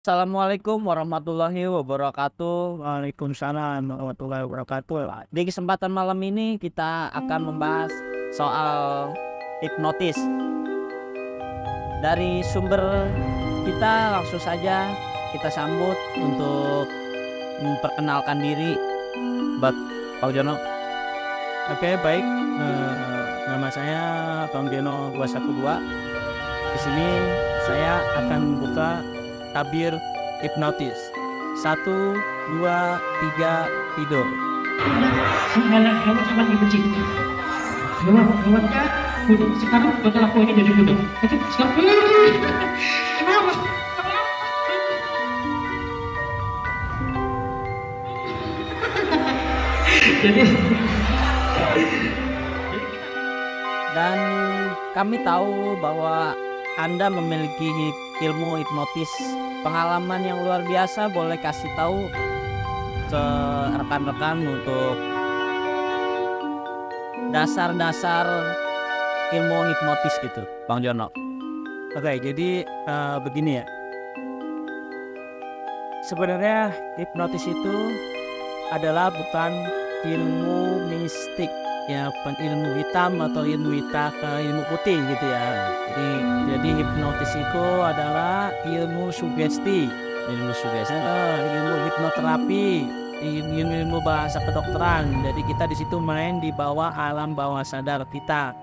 Assalamualaikum warahmatullahi wabarakatuh. Waalaikumsalam warahmatullahi wabarakatuh. Di kesempatan malam ini kita akan membahas soal hipnotis. Dari sumber kita langsung saja kita sambut untuk memperkenalkan diri. Pak Jono. Oke, baik. Nama saya Bang Geno 212. Di sini saya akan membuka tabir hipnotis. 1, 2, 3, tidur. Hewan sangat dibenci. Hewannya bodoh. Sekarang bakal aku ini jadi bodoh. Oke, sekarang kenapa? Jadi Dan kami tahu bahwa Anda memiliki ilmu hipnotis, pengalaman yang luar biasa. Boleh kasih tahu ke rekan-rekan untuk dasar-dasar ilmu hipnotis gitu, Bang Jono. Oke, jadi begini ya. Sebenarnya hipnotis itu adalah bukan ilmu mistik, ya, bukan ilmu hitam atau ilmu putih gitu ya. Jadi hipnotis itu adalah ilmu sugesti, ilmu hipnoterapi, ilmu bahasa kedokteran. Jadi kita di situ main di bawah alam bawah sadar kita.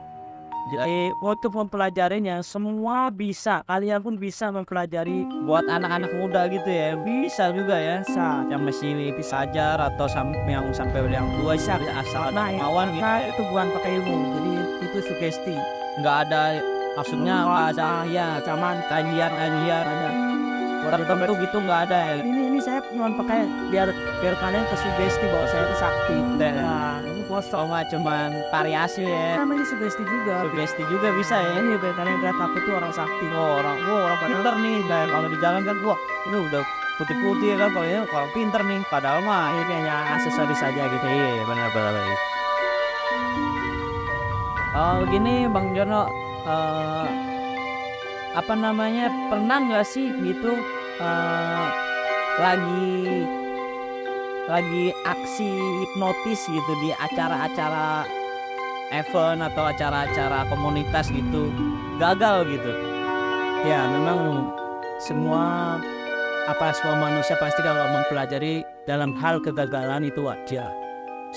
Jadi untuk mempelajarinya semua bisa, kalian pun bisa mempelajari. Buat anak-anak muda gitu ya, bisa juga ya, yang masih belajar atau yang sampai yang tua bisa asal mauan gitu. Nah, itu bukan pakai ilmu, jadi itu sugesti. Nggak ada maksudnya ada ya cuman kajian ada orang tertentu gitu, nggak ada ya. Ini saya cuma pakai biar kalian tersugesti bahwa saya itu sakti. Nah, Ini kosong. cuma cuman variasi ya. Namanya sugesti juga. Sugesti juga bisa ya. Ini biar kalian lihat aku tuh orang sakti. Orang pinter nih. Dan kalau di jalan kan gua ini udah putih-putih kan, kalau pinter nih. Padahal mah Ini hanya aksesoris saja gitu. iya benar. Gini Bang Jono, apa namanya, pernah nggak sih gitu lagi aksi hipnotis gitu di acara-acara event atau acara-acara komunitas gitu, gagal gitu? Ya, memang semua manusia pasti kalau mempelajari dalam hal kegagalan itu wajar.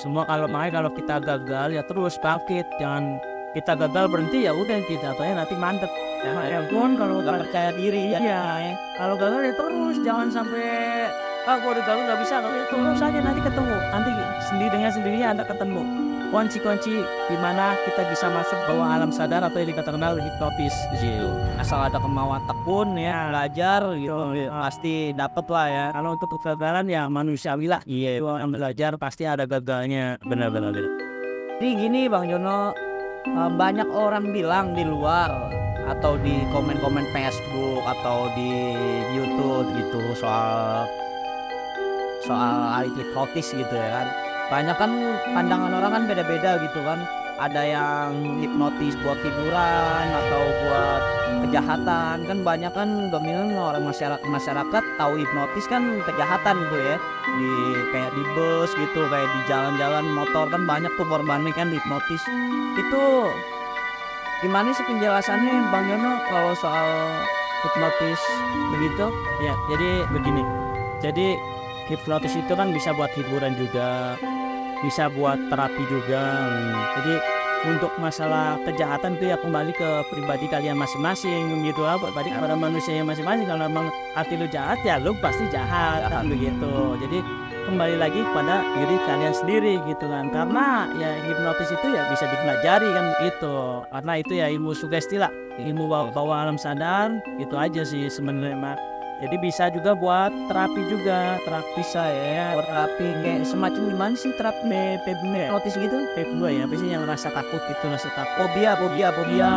Makanya kalau kita gagal ya terus bangkit, jangan kita gagal berhenti ya udah, kita nanti mandek. Ya pun kalau Nggak percaya diri ya. iya, kalau gagal ya terus, jangan sampai gua udah gagal nggak bisa, terus aja nanti ketemu, nanti dengan sendirinya Anda ketemu kunci-kunci di mana kita bisa masuk bawah alam sadar atau yang kita kenal hipnotis di situ. Asal ada kemauan tekun ya, belajar gitu, pasti dapet lah ya. Kalau untuk kegagalan ya manusiawi lah. Iya, Yang belajar pasti ada gagalnya. benar. Jadi gini Bang Jono, banyak orang bilang di luar atau di komen-komen Facebook atau di YouTube gitu soal hipnotis gitu ya kan. Banyak kan pandangan orang kan beda-beda gitu kan. Ada yang hipnotis buat hiburan atau buat kejahatan, kan banyak kan dominan orang masyarakat tahu hipnotis kan kejahatan gitu ya. Kayak di bus gitu, kayak di jalan-jalan motor kan banyak tuh korbannya kan hipnotis. Itu gimana sih penjelasannya Bang Yono kalau soal hipnotis begitu? Ya, jadi begini. Jadi hipnotis itu kan bisa buat hiburan juga, bisa buat terapi juga. Jadi untuk masalah kejahatan itu ya kembali ke pribadi kalian masing-masing gitu lah, balik kepada manusia yang masing-masing. Kalau memang hati lu jahat ya lu pasti jahat begitu. Jadi kembali lagi kepada diri kalian sendiri gitu kan, karena ya hipnotis itu ya bisa dipelajari kan itu, karena itu ya ilmu sugesti lah, ilmu bawah alam sadar, itu aja sih sebenarnya Mak. Jadi bisa juga buat terapi juga, Bisa ya, buat terapi kayak semacam gimana sih terapi hipnotis gitu? P2 ya, apa sih yang rasa takut itu, rasa takut. Fobia. Fobia. Fobia.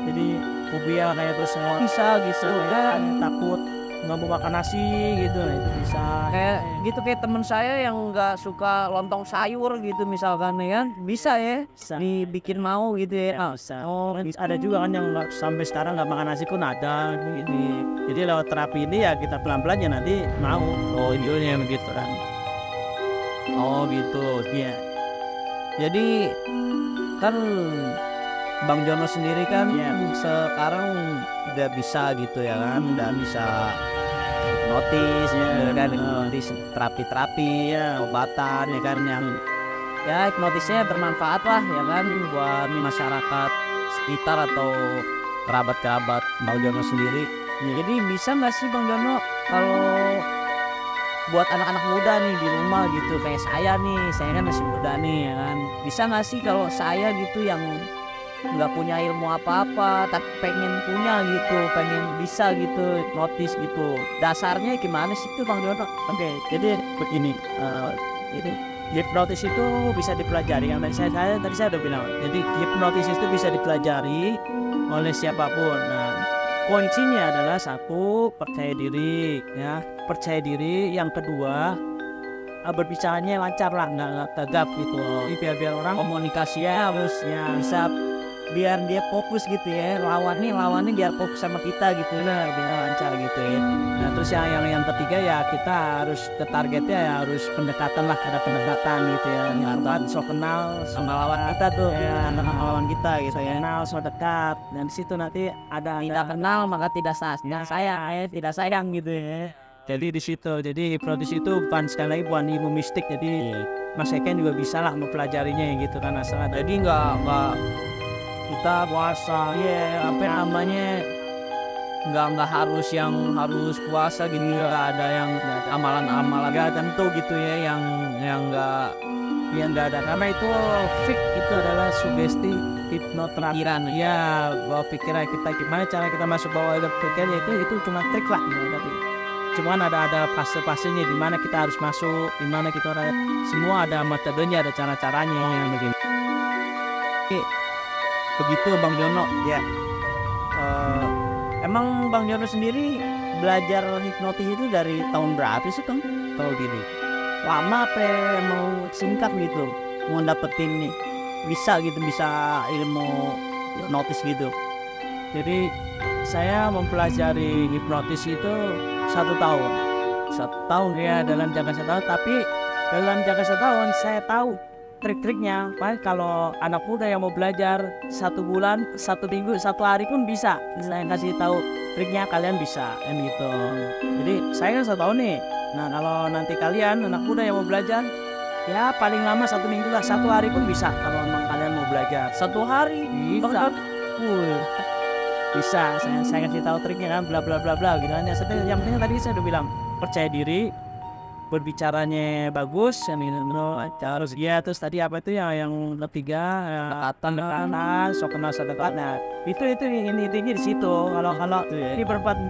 Jadi fobia kayak terus semua Bisa gitu ya. takut nggak mau makan nasi gitu, nah itu bisa. Kayak gitu, kayak temen saya yang nggak suka lontong sayur gitu misalkan ya kan, bisa ya Bisa. dibikin mau gitu ya. Ya, bisa. Kan ada juga kan yang sampai sekarang nggak makan nasi pun ada ini. Jadi lewat terapi ini ya kita pelan-pelan ya nanti mau. Oh ini begitu kan. Oh gitu. Iya. Jadi kan Bang Jono sendiri kan Iya. sekarang udah bisa gitu ya kan, udah bisa hipnotis, Iya. ya kan, hipnotis, terapi-terapi, Iya. obatan ya kan, yang ya hipnotisnya bermanfaat lah ya kan buat masyarakat sekitar atau kerabat-kerabat Bang Jono sendiri. Jadi bisa nggak sih Bang Jono kalau buat anak-anak muda nih di rumah gitu, kayak saya kan masih muda nih ya kan, bisa nggak sih kalau saya gitu yang nggak punya ilmu apa-apa tapi pengen punya gitu, pengen bisa gitu hipnotis gitu, dasarnya gimana sih tuh Bang Jono? Oke, jadi begini, ini hipnotis itu bisa dipelajari. Yang tadi saya udah bilang. Jadi hipnotis itu bisa dipelajari oleh siapapun. Nah, kuncinya adalah satu, percaya diri, ya, percaya diri. Yang kedua, berbicaranya lancar lah, nggak tegap gitu. Jadi biar orang komunikasinya harus ya bisa, biar dia fokus gitu ya, lawannya biar fokus sama kita gitu, biar lancar gitu ya. Nah terus yang ketiga ya kita harus ke targetnya ya, harus pendekatan lah, ada pendekatan gitu ya, harus so kenal sama lawan kita tuh ya, sama lawan kita gitu ya, kenal so dekat, dan di situ nanti ada Tidak kenal maka tidak tidak sayang gitu ya. jadi di situ, jadi hipnotis itu bukan, sekali lagi bukan ilmu mistik, jadi Mas Eken juga bisa lah mempelajarinya gitu kan, asal ada. Jadi nggak kita puasa ya apa namanya, nggak harus yang harus puasa gitu, nggak ada yang amalan-amalan nggak tentu gitu ya, yang nggak ada, karena itu fix, itu adalah sugesti hipnoterapi. Ya, bawa pikiran kita, gimana cara kita masuk bawah pikiran, itu cuma trik lah gitu. Tapi cuman ada fase-fasenya di mana kita harus masuk, di mana kita semua ada metodenya, ada cara-caranya yang begini. begitu Bang Jono ya. Emang Bang Jono sendiri belajar hipnotis itu dari tahun berapa sih Kang? Kalau gini lama apa mau singkat gitu mau dapetin nih, bisa ilmu hipnotis gitu? Jadi saya mempelajari hipnotis itu 1 tahun. 1 tahun Ya, dalam jangka 1 tahun. Tapi dalam jangka 1 tahun saya tahu trik-triknya. Paling kalau anak muda yang mau belajar 1 bulan, 1 minggu, 1 hari pun bisa. Saya kasih tahu triknya, kalian bisa kan gitu. Jadi saya kan 1 tahun nih. Nah kalau nanti kalian anak muda yang mau belajar, ya paling lama 1 minggu lah, 1 hari pun bisa kalau memang kalian mau belajar. 1 hari Bisa. Bisa, saya kasih tahu triknya kan, bla bla bla bla gitu kan. Yang penting tadi saya udah bilang, percaya diri, berbicaranya bagus, yang harus ya. Terus tadi apa itu yang ketiga, dekatan, so kenal so dekat. Nah itu ini intinya di situ. Kalau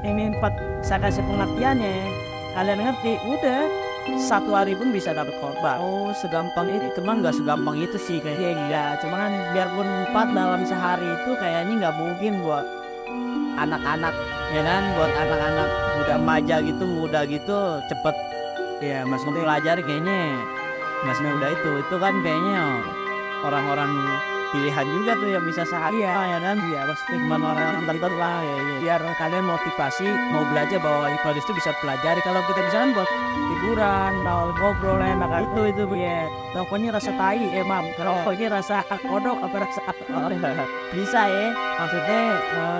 ini empat saya kasih pengertiannya, kalian ngerti, udah 1 hari pun bisa dapat korban. Oh segampang itu, cuman nggak segampang itu sih kayaknya. Ya, cuma kan Biarpun 4 dalam sehari itu kayaknya nggak mungkin buat anak-anak ya kan, buat anak-anak muda gitu cepet ya maksudnya pelajari kayaknya nggak semudah itu kan kayaknya orang-orang pilihan juga tuh yang bisa sehari ya kan. Iya, pasti orang tertentu lah ya. Biar kalian motivasi mau belajar bahwa hipnotis itu bisa pelajari. Kalau kita bisa kan buat hiburan, mau ngobrol enak kan. Itu ya. Rokoknya rasa tai, mam. Rokoknya rasa kodok apa rasa Bisa ya, maksudnya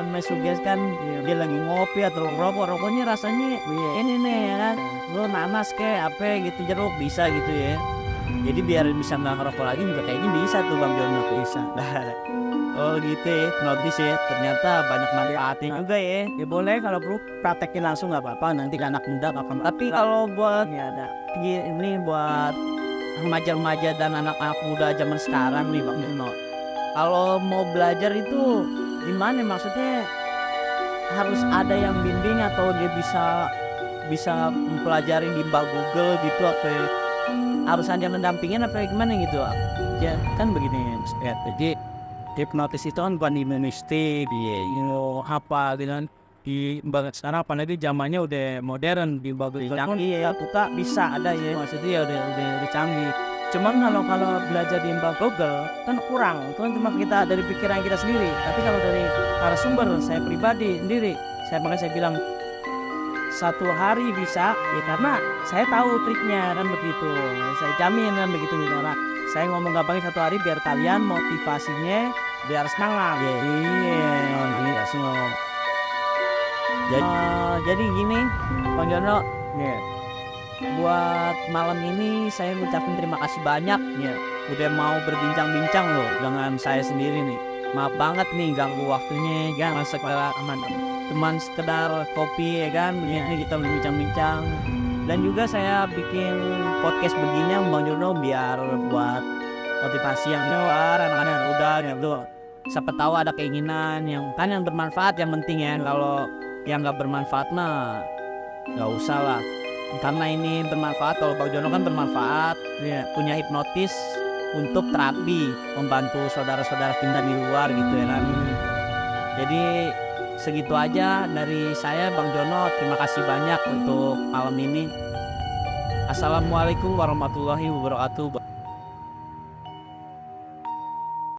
mensugeskan dia lagi ngopi atau rokoknya rasanya ini nih ya kan, lo nanas kayak apa gitu, jeruk, bisa gitu ya. Jadi biar bisa nggak ngerokok lagi juga kayaknya bisa tuh Bang Jono, bisa. Oh gitu ya, hipnotis ya, ternyata banyak manfaatnya juga ya. Ya boleh kalau perlu praktekin langsung nggak apa-apa, nanti ke anak muda kapan. Tapi kalau buat ya ada. ini buat remaja-remaja dan anak-anak muda zaman sekarang nih Bang Jono, kalau mau belajar itu gimana, maksudnya harus ada yang bimbing atau dia bisa mempelajari di mbak Google gitu, apa harus ada yang mendampingin apa gimana gitu? Ya kan begini ya, jadi hipnotis itu kan bukan ilmu mistik, apa gitu kan. di sekarang apalagi zamannya udah modern di bagus canggih ya buka bisa ada ya, maksudnya ya udah canggih. Cuman kalau belajar di Mbak Google kan kurang, itu kan cuma kita dari pikiran kita sendiri. Tapi kalau dari narasumber saya pribadi sendiri, makanya saya bilang 1 hari bisa ya, karena saya tahu triknya kan begitu. Saya jamin kan begitu, misalnya saya ngomong gampangnya 1 hari biar kalian motivasinya biar semangat. Iya, semua. Jadi gini, Bang Jono, buat malam ini saya ngucapin terima kasih banyak ya, udah mau berbincang-bincang loh dengan saya sendiri nih. Maaf banget nih ganggu waktunya, jangan sekedar cuman sekedar kopi ya kan, begini kita berbincang-bincang. Dan juga saya bikin podcast begini Bang Jono biar buat motivasi yang luar, anak-anak udah gitu. Siapa tahu ada keinginan yang bermanfaat, yang penting ya. Kalau yang nggak bermanfaat mah nggak usah lah, karena ini bermanfaat. Kalau Bang Jono kan bermanfaat ya, punya hipnotis untuk terapi, membantu saudara-saudara kita di luar gitu ya kan. Jadi segitu aja dari saya, Bang Jono. Terima kasih banyak untuk malam ini. Assalamualaikum warahmatullahi wabarakatuh.